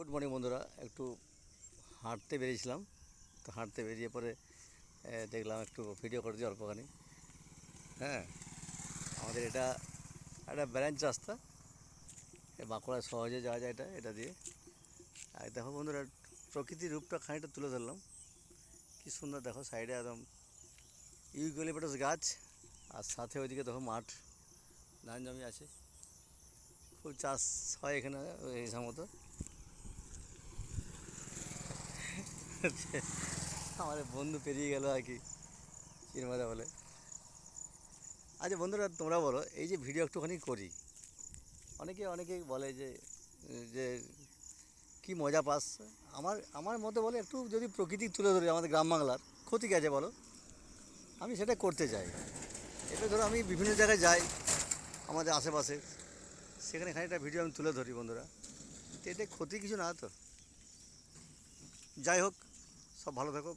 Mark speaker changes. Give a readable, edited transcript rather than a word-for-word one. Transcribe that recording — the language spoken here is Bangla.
Speaker 1: গুড মর্নিং বন্ধুরা, একটু হাঁটতে বেরিয়েছিলাম। তো হাঁটতে বেরিয়ে পরে দেখলাম একটু ভিডিও করে দিই অল্পখানি। হ্যাঁ, আমাদের এটা একটা ব্রাঞ্চ রাস্তা, বাঁকুড়ায় সহজে যাওয়া যায় এটা দিয়ে। আর দেখো বন্ধুরা, প্রকৃতির রূপটা খানিকটা তুলে ধরলাম। কি সুন্দর দেখো, সাইডে একদম ইউক্যালিপটাস গাছ, আর সাথে ওইদিকে দেখো মাঠ, ধান জমি আছে, খুব চাষ হয় এখানে এই মতো। আমাদের বন্ধু পেরিয়ে গেল আর কি, চিরমাদা বলে। আচ্ছা বন্ধুরা, তোমরা বলো, এই যে ভিডিও একটুখানি করি, অনেকেই বলে যে যে কি মজা পাস। আমার আমার মতে বলে, একটু যদি প্রকৃতি তুলে ধরে আমাদের গ্রাম বাংলার, ক্ষতি কী আছে বলো? আমি সেটা করতে চাই। এটা ধরো আমি বিভিন্ন জায়গায় যাই আমাদের আশেপাশে, সেখানে খানিকটা ভিডিও আমি তুলে ধরি বন্ধুরা। তো এটা ক্ষতি কিছু না তো। যাই হোক, সব ভালো থাকো।